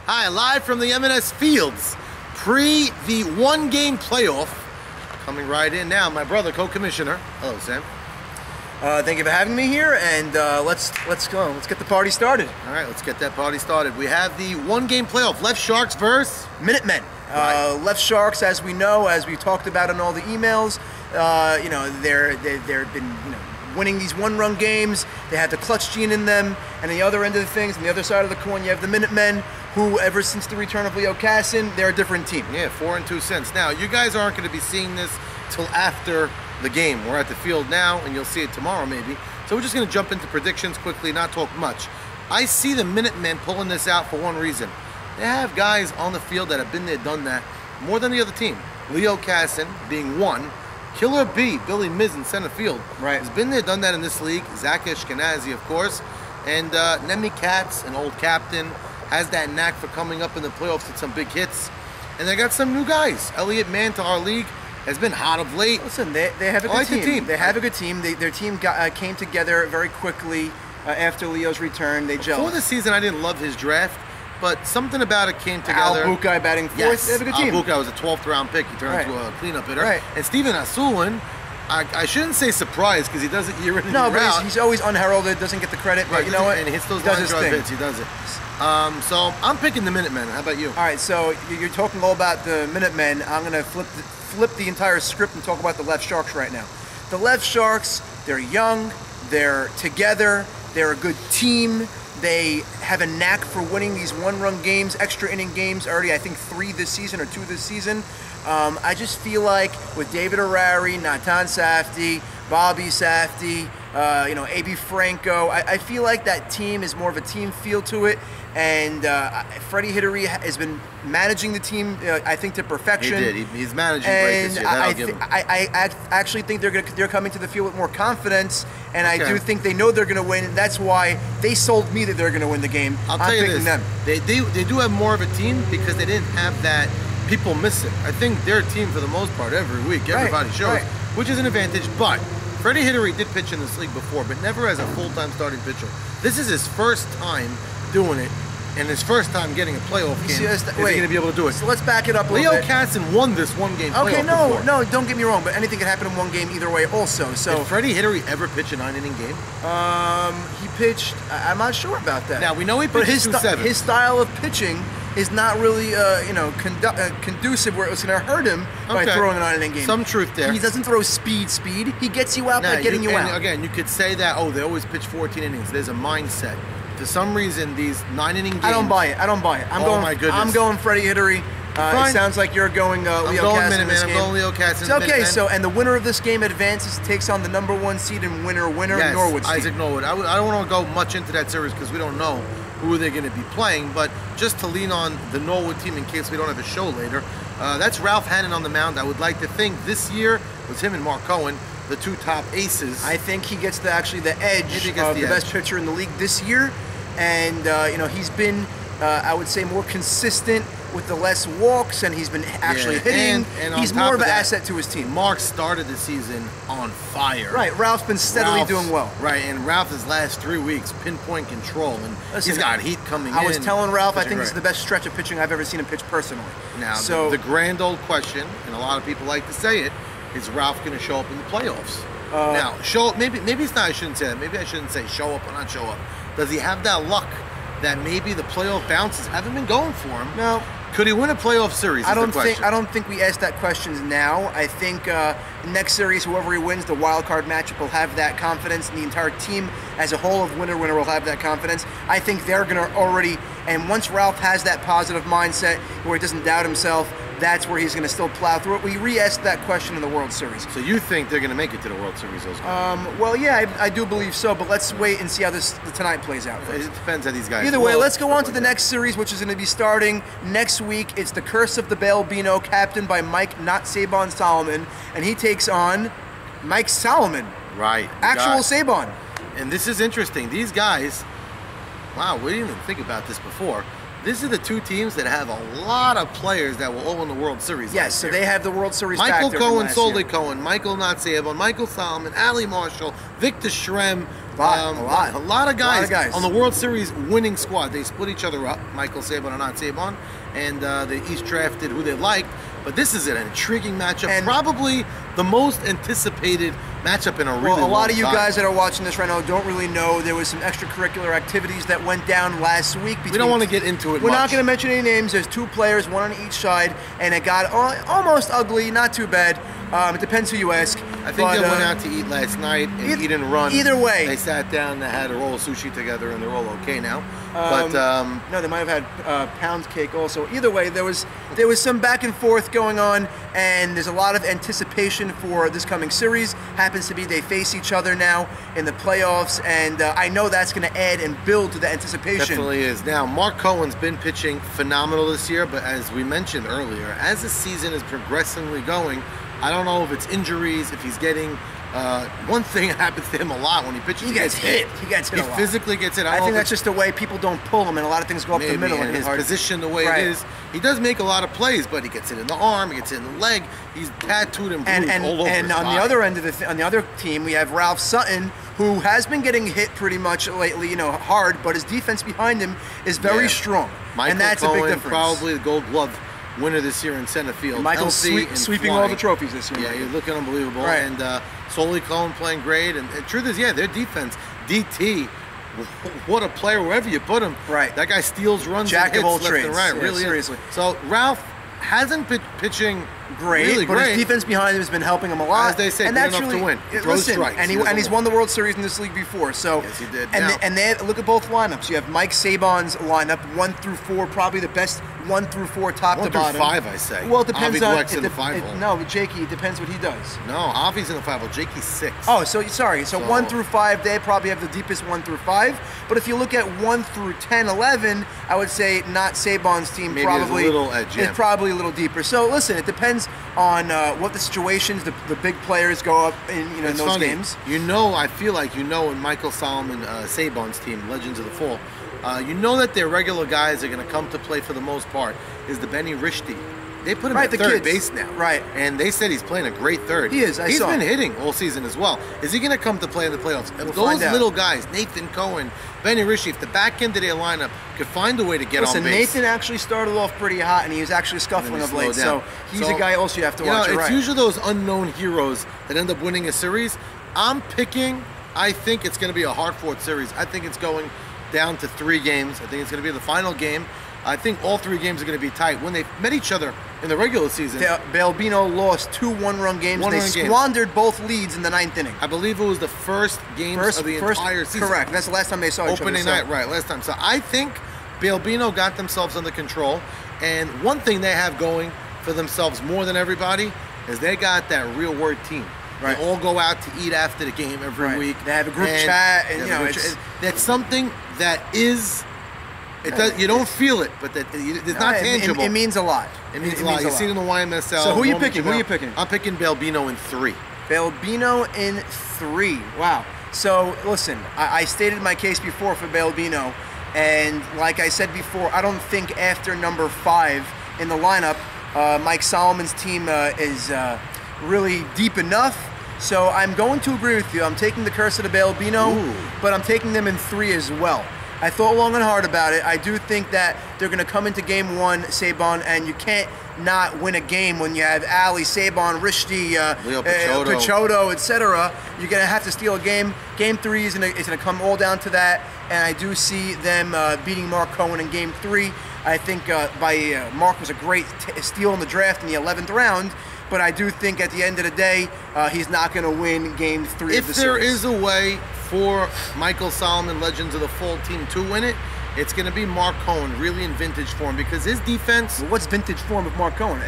Hi, live from the M&S Fields, the one-game playoff. Coming right in now, my brother, co-commissioner. Hello, Sam. Thank you for having me here, and let's go. Let's get the party started. All right, let's get that party started. We have the one-game playoff. Left Sharks versus Minutemen. Right. Left Sharks, as we know, as we talked about in all the emails, they've been winning these one-run games. They have the clutch gene in them, and the other end of the things, on the other side of the coin, you have the Minutemen, who, ever since the return of Leo Casson, they're a different team. Yeah, 4 and 2 cents. Now, you guys aren't going to be seeing this till after the game. We're at the field now, and you'll see it tomorrow maybe. So we're just going to jump into predictions quickly, not talk much. I see the Minutemen pulling this out for one reason. They have guys on the field that have been there, done that, more than the other team. Leo Casson being one. Killer B, Billy Miz in center field, right, has been there, done that in this league. Zach Ashkenazi, of course. And Nemi Katz, an old captain, has that knack for coming up in the playoffs with some big hits. And they got some new guys. Elliott Mann to our league has been hot of late. Listen, they have a good team. They have a good team. Their team came together very quickly after Leo's return. They gelled. Before the season, I didn't love his draft, but something about it came together. Al Bukai batting fourth. Yes, they have a good team. Al Bukai was a 12th round pick. He turned into a cleanup hitter. Right. And Steven Asulin, I shouldn't say surprised because he does it year in and year out. No, but he's always unheralded, doesn't get the credit. Right, but you know what? And he hits those line drive hits. He does it. So I'm picking the Minutemen. How about you? All right, so you're talking all about the Minutemen. I'm going to flip the entire script and talk about the Left Sharks right now. The Left Sharks, they're young, they're together, they're a good team. They have a knack for winning these one-run games, extra inning games. Already, I think 3 this season or 2 this season. I just feel like with David Arari, Natan Safdie, Bobby Safdie, A.B. Franco, I feel like that team is more of a team feel to it. And Freddie Hidary has been managing the team, I think, to perfection. He did. He's managing great this year. I actually think they're coming to the field with more confidence, and I do think they know they're going to win. And that's why they sold me that they're going to win the game. I'll tell you this: them. They do have more of a team because they didn't have that people missing. I think their team, for the most part, every week, everybody shows, which is an advantage. But Freddie Hidary did pitch in this league before, but never as a full-time starting pitcher. This is his first time doing it, and his first time getting a playoff game. Is he going to be able to do it? So let's back it up a little bit. Leo Casson won this one-game playoff before. No, don't get me wrong, but anything can happen in one game either way also. So did Freddie Hidary ever pitch a 9-inning game? He pitched, I'm not sure about that. Now, we know he pitched his style of pitching is not really, conducive where it was going to hurt him by throwing a 9-inning game. Some truth there. He doesn't throw speed. He gets you out by getting you out. Again, you could say that, they always pitch 14 innings. There's a mindset. For some reason, these 9-inning games... I don't buy it. My goodness. I'm going Freddie Hidary. It sounds like you're going Leo Casson in this game. I'm going Leo Casson. Okay, and the winner of this game advances, takes on the #1 seed and winner, Norwood. Isaac Norwood. I don't want to go much into that series because we don't know who they're going to be playing, but just to lean on the Norwood team in case we don't have a show later, that's Ralph Hannon on the mound. I would like to think this year was him and Mark Cohen, the 2 top aces. I think he gets the edge of the best pitcher in the league this year, and he's been, I would say, more consistent with the less walks, and he's been actually hitting. And he's more of an asset to his team. Mark started the season on fire. Right, Ralph's been steadily doing well. Right, and Ralph his last 3 weeks, pinpoint control, and he's got heat coming in. I was telling Ralph, I think this is the best stretch of pitching I've ever seen him pitch personally. Now, the grand old question, and a lot of people like to say it, is Ralph going to show up in the playoffs? Now, show up, maybe it's not, I shouldn't say that. Maybe I shouldn't say show up or not show up. Does he have that luck that maybe the playoff bounces haven't been going for him? No. Could he win a playoff series? I don't think we ask that question now. I think next series, whoever he wins, the wild card matchup will have that confidence, and the entire team as a whole of winner will have that confidence. I think they're going to already, and once Ralph has that positive mindset where he doesn't doubt himself, that's where he's going to still plow through it. We re-asked that question in the World Series. So you think they're going to make it to the World Series, those guys? Well, yeah, I do believe so, but let's wait and see how tonight plays out. It depends how these guys... Either way, let's go on to the next series, which is going to be starting next week. It's the Curse of the Balbino, captained by Mike Not Saban Solomon, and he takes on Mike Solomon. Right. Actual Saban. And this is interesting. These guys... Wow, we didn't even think about this before. These are the 2 teams that have a lot of players that were all in the World Series. Yes, so they have the World Series Michael factor Cohen, Solly Cohen, Michael Not Saban, Michael Solomon, Ali Marshall, Victor Schrem, A lot of guys on the World Series winning squad. They split each other up, Michael Sabon and not Sabon, and they each drafted who they liked. But this is an intriguing matchup, and probably the most anticipated matchup in a really long time. A lot of you guys that are watching this right now don't really know there was some extracurricular activities that went down last week. We don't want to get into it We're not going to mention any names. There's 2 players, one on each side, and it got almost ugly, not too bad. It depends who you ask. I think they went out to eat last night and eat and run. Either way. They sat down, they had a roll of sushi together, and they're all okay now. No, they might have had pound cake also. Either way, there was some back and forth going on, and there's a lot of anticipation for this coming series. Happens to be they face each other now in the playoffs, and I know that's going to add and build to the anticipation. Definitely is. Now, Mark Cohen's been pitching phenomenal this year, but as we mentioned earlier, as the season is progressively going, I don't know if it's injuries, if he's getting... one thing that happens to him a lot when he pitches, he gets hit. He gets hit a lot. He physically gets hit. I think that's just the way people don't pull him, and a lot of things go up the middle. And his position, the way it is, he does make a lot of plays, but he gets hit in the arm, he gets hit in the leg. He's tattooed and bruised all over his body. And on the other end of on the other team, we have Ralph Sutton, who has been getting hit pretty much lately, hard, but his defense behind him is very strong, and that's Cohen, a big difference. Probably the Gold Glove winner this year in center field. Michael's sweeping all the trophies this year. Yeah, he's looking unbelievable. Right. And Solly Cohen playing great. And the truth is, their defense, DT, what a player wherever you put him. Right. That guy steals runs Jack and hits of all left trades. and right. Yeah, really seriously. So Ralph hasn't been pitching great, but his defense behind him has been helping him a lot. As they say, and good that's enough really, to win. He throws strikes. And he's won the World Series in this league before. So yes, he did. And they look at both lineups. You have Mike Sabon's lineup, 1 through 4, probably the best 1 through 4 top to bottom. 1 through 5, I say. Well, it depends on. in the 5-hole. No, but Jakey, it depends what he does. No, Avi's in the 5-hole. Jakey's 6. Oh, sorry. So 1 through 5, they probably have the deepest 1 through 5. But if you look at 1 through 10, 11, I would say not Sabon's team. Maybe probably there's a little edge. It's probably a little deeper. So listen, it depends on what the situations the big players go up in in those games. I feel like in Michael Solomon, Sabon's team, Legends of the Fall, that their regular guys are going to come to play for the most part is the Benny Rishti. They put him at third base now. Right. And they said he's playing a great third. He is. He's been hitting all season as well. Is he going to come to play in the playoffs? If those little guys, Nathan Cohen, Benny Rishti, if the back end of their lineup could find a way to get on base. Nathan actually started off pretty hot, and he was actually scuffling of late. So he's a guy also you have to watch. It's usually those unknown heroes that end up winning a series. I think it's going to be a hard-fought series. I think it's going down to 3 games. I think it's going to be the final game. I think all 3 games are going to be tight. When they met each other in the regular season, Balbino lost 2 one-run games. They squandered both leads in the 9th inning. I believe it was the first game of the entire season. Correct. That's the last time they saw each other. Opening night, right, last time. So I think Balbino got themselves under control. And one thing they have going for themselves more than everybody is they got that real word team. Right. They all go out to eat after the game every week. They have a group chat, and that's something that is. You don't feel it, but it's not tangible. It means a lot. It means a lot. You see it in the YMSL. So who are you picking? I'm picking Balbino in 3. Balbino in 3. Wow. So listen, I stated my case before for Balbino, and like I said before, I don't think after number 5 in the lineup, Mike Solomon's team is really deep enough. So I'm going to agree with you. I'm taking the curse of the Balbino, but I'm taking them in 3 as well. I thought long and hard about it. I do think that they're going to come into game 1, Sabon, and you can't not win a game when you have Ali, Sabon, Rishti, Picciotto, etc. You're going to have to steal a game. Game 3 is going to come all down to that, and I do see them beating Mark Cohen in game 3. I think Mark was a great steal in the draft in the 11th round, but I do think at the end of the day, he's not going to win game 3 of the series. If there is a way for Michael Solomon, Legends of the Fall team to win it, it's going to be Mark Cohen, really in vintage form, because his defense... Well, what's vintage form of Mark Cohen?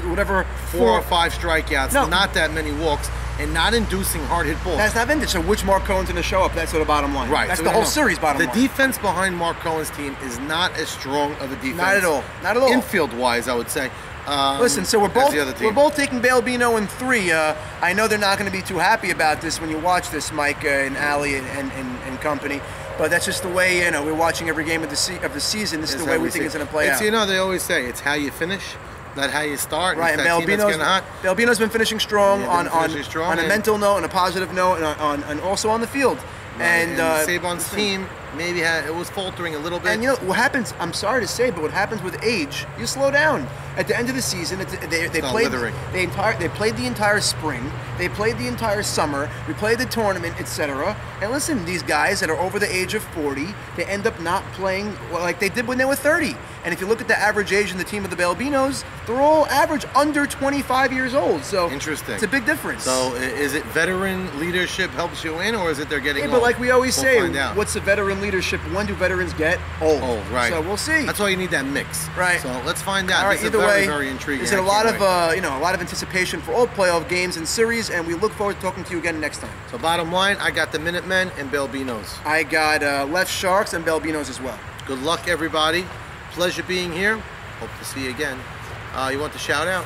Whatever... 4 or 5 strikeouts, not that many walks, and not inducing hard hit balls. That's not vintage. So which Mark Cohen's going to show up? That's the bottom line. Right. That's so the whole series bottom line. The defense behind Mark Cohen's team is not as strong of a defense. Not at all. Not at all. Infield-wise, I would say. Listen, so we're both taking Balbino in 3. I know they're not going to be too happy about this when you watch this, Mike and Ali and company. But that's just the way, we're watching every game of the season. This is the way we think it's going to play out. They always say it's how you finish, not how you start. Right, and Balbino's been finishing strong on a mental note, on a positive note, and also on the field. And Saban's team maybe it was faltering a little bit. And you know what happens? I'm sorry to say, but what happens with age? You slow down. At the end of the season, they played the entire spring, they played the entire summer, we played the tournament, etc. And listen, these guys that are over the age of 40, they end up not playing like they did when they were 30. And if you look at the average age in the team of the Balbinos, they're all average under 25 years old. So interesting. It's a big difference. So is it veteran leadership helps you in, or is it they're getting old? But like we always say, find out. What's the veteran leadership? When do veterans get old? Old, right. So we'll see. That's why you need that mix. Right. So let's find out. All right, this is either way, very intriguing. There's a lot of a lot of anticipation for all playoff games and series, and we look forward to talking to you again next time. So bottom line, I got the Minutemen and Balbinos. I got Left Sharks and Balbinos as well. Good luck, everybody. Pleasure being here. Hope to see you again. You want the shout out?